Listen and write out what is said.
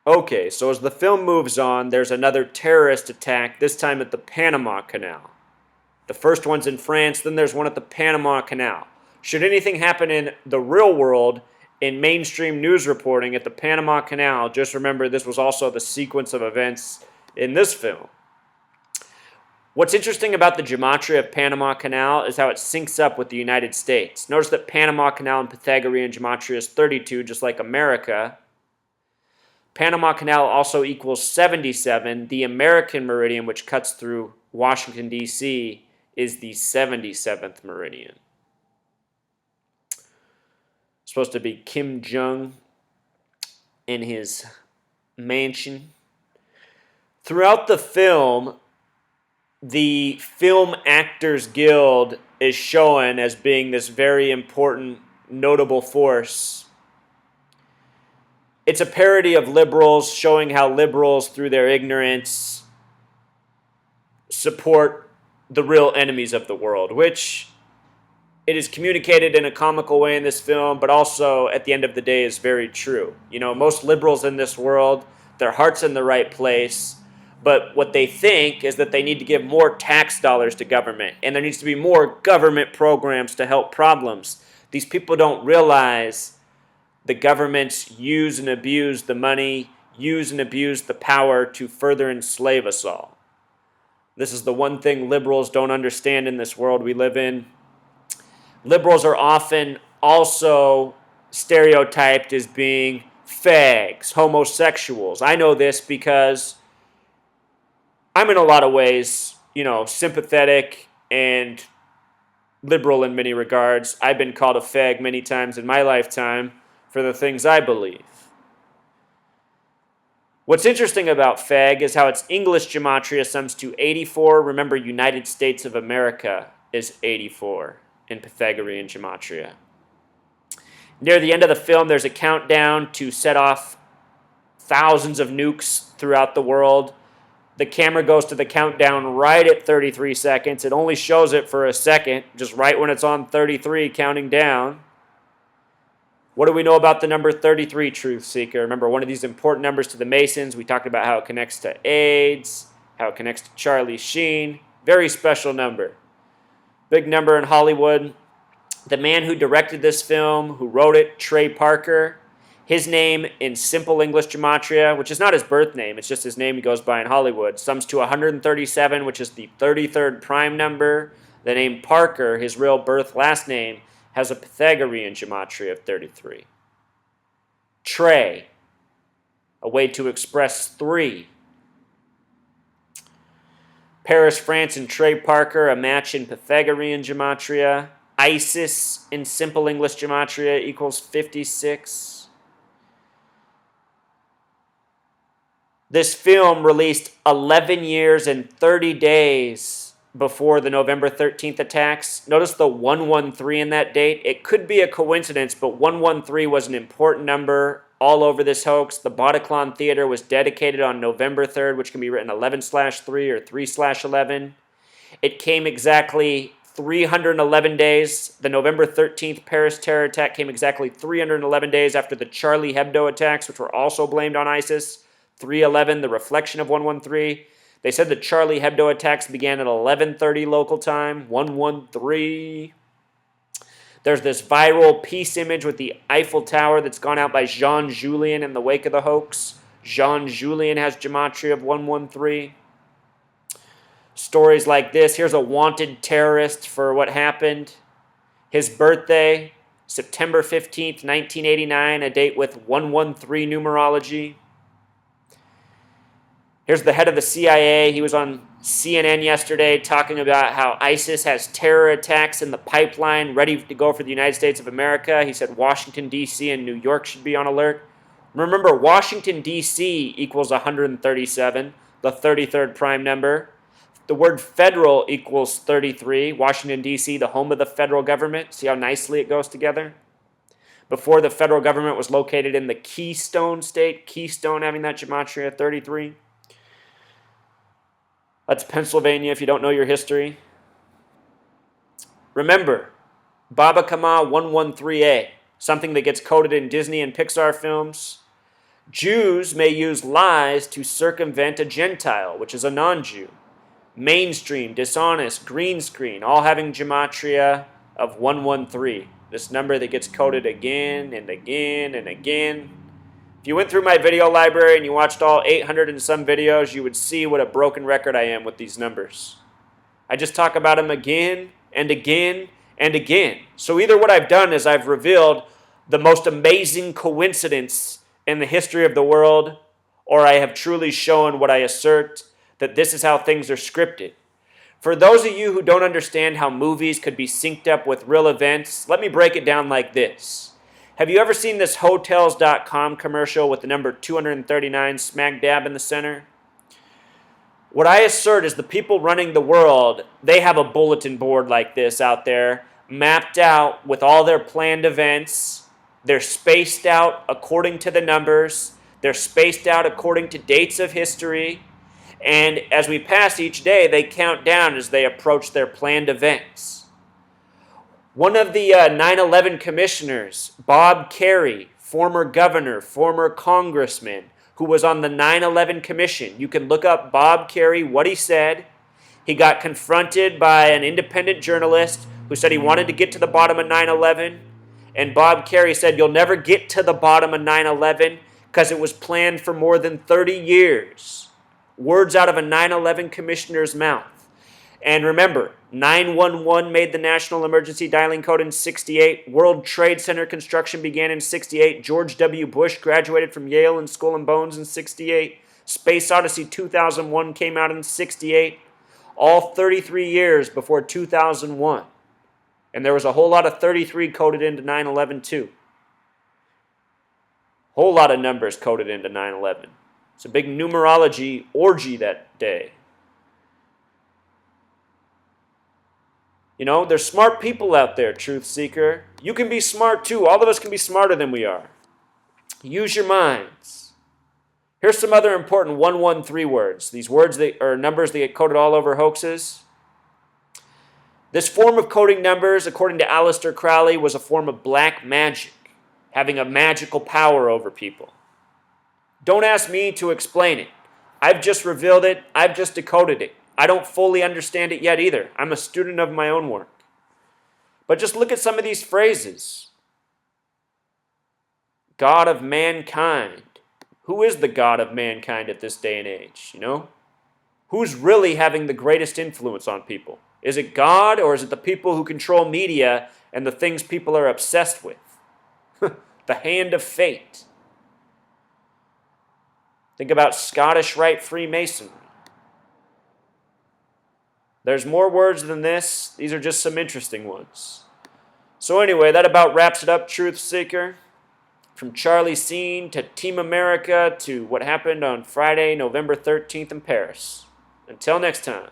Okay, so as the film moves on, there's another terrorist attack, this time at the Panama Canal. The first one's in France, then there's one at the Panama Canal. Should anything happen in the real world, in mainstream news reporting at the Panama Canal, just remember this was also the sequence of events in this film. What's interesting about the gematria of Panama Canal is how it syncs up with the United States. Notice that Panama Canal in Pythagorean gematria is 32, just like America. Panama Canal also equals 77. The American meridian, which cuts through Washington, D.C., is the 77th meridian. Supposed to be Kim Jong in his mansion. Throughout the film, the Film Actors Guild is shown as being this very important, notable force. It's a parody of liberals, showing how liberals, through their ignorance, support the real enemies of the world, which it is communicated in a comical way in this film, but also at the end of the day is very true. You know, most liberals in this world, their heart's in the right place, but what they think is that they need to give more tax dollars to government, and there needs to be more government programs to help problems. These people don't realize the governments use and abuse the money, use and abuse the power to further enslave us all. This is the one thing liberals don't understand in this world we live in. Liberals are often also stereotyped as being fags, homosexuals. I know this because I'm in a lot of ways, sympathetic and liberal in many regards. I've been called a fag many times in my lifetime for the things I believe. What's interesting about fag is how its English gematria sums to 84. Remember, United States of America is 84 in Pythagorean gematria. Near the end of the film, there's a countdown to set off thousands of nukes throughout the world. The camera goes to the countdown right at 33 seconds. It only shows it for a second, just right when it's on 33, counting down. What do we know about the number 33, Truth Seeker? Remember, one of these important numbers to the Masons. We talked about how it connects to AIDS, how it connects to Charlie Sheen. Very special number. Big number in Hollywood. The man who directed this film, who wrote it, Trey Parker, his name in simple English gematria, which is not his birth name, it's just his name he goes by in Hollywood, sums to 137, which is the 33rd prime number. The name Parker, his real birth last name, has a Pythagorean gematria of 33. Trey, a way to express 3. Paris, France, and Trey Parker, a match in Pythagorean gematria. Isis in simple English gematria equals 56. This film released 11 years and 30 days before the November 13th attacks. Notice the 113 in that date. It could be a coincidence, but 113 was an important number all over this hoax. The Bataclan Theater was dedicated on November 3rd, which can be written 11/3 or 3/11. It came exactly 311 days. The November 13th Paris terror attack came exactly 311 days after the Charlie Hebdo attacks, which were also blamed on ISIS. 311, the reflection of 113. They said the Charlie Hebdo attacks began at 11:30 local time, 113. There's this viral peace image with the Eiffel Tower that's gone out by Jean Julien in the wake of the hoax. Jean Julien has gematria of 113. Stories like this. Here's a wanted terrorist for what happened. His birthday, September 15th, 1989, a date with 113 numerology. Here's the head of the CIA. He was on CNN yesterday talking about how ISIS has terror attacks in the pipeline ready to go for the United States of America. He said Washington, D.C. and New York should be on alert. Remember, Washington, D.C. equals 137, the 33rd prime number. The word federal equals 33. Washington, D.C., the home of the federal government. See how nicely it goes together? Before, the federal government was located in the Keystone State. Keystone having that gematria 33. That's Pennsylvania if you don't know your history. Remember, Baba Kama 113A, something that gets coded in Disney and Pixar films. Jews may use lies to circumvent a Gentile, which is a non-Jew. Mainstream, dishonest, green screen, all having gematria of 113. This number that gets coded again and again and again. If you went through my video library and you watched all 800 and some videos, you would see what a broken record I am with these numbers. I just talk about them again and again and again. So either what I've done is I've revealed the most amazing coincidence in the history of the world, or I have truly shown what I assert, that this is how things are scripted. For those of you who don't understand how movies could be synced up with real events, let me break it down like this. Have you ever seen this Hotels.com commercial with the number 239 smack dab in the center? What I assert is the people running the world, they have a bulletin board like this out there, mapped out with all their planned events. They're spaced out according to the numbers. They're spaced out according to dates of history. And as we pass each day, they count down as they approach their planned events. One of the 9/11 commissioners, Bob Kerrey, former governor, former congressman, who was on the 9/11 commission. You can look up Bob Kerrey, what he said. He got confronted by an independent journalist who said he wanted to get to the bottom of 9/11. And Bob Kerrey said, you'll never get to the bottom of 9/11 because it was planned for more than 30 years. Words out of a 9/11 commissioner's mouth. And remember, 911 made the national emergency dialing code in 68. World Trade Center construction began in 68. George W. Bush graduated from Yale in Skull and Bones in 68. Space Odyssey 2001 came out in 68. All 33 years before 2001. And there was a whole lot of 33 coded into 9/11 too. Whole lot of numbers coded into 9/11. It's a big numerology orgy that day. You know, there's smart people out there, truth seeker. You can be smart too. All of us can be smarter than we are. Use your minds. Here's some other important 113 words. These words or numbers that get coded all over hoaxes. This form of coding numbers, according to Aleister Crowley, was a form of black magic, having a magical power over people. Don't ask me to explain it. I've just revealed it. I've just decoded it. I don't fully understand it yet either. I'm a student of my own work. But just look at some of these phrases. God of mankind. Who is the God of mankind at this day and age, you know? Who's really having the greatest influence on people? Is it God, or is it the people who control media and the things people are obsessed with? The hand of fate. Think about Scottish Rite Freemasonry. There's more words than this. These are just some interesting ones. So anyway, that about wraps it up, Truth Seeker. From Charlie Sheen to Team America to what happened on Friday, November 13th in Paris. Until next time.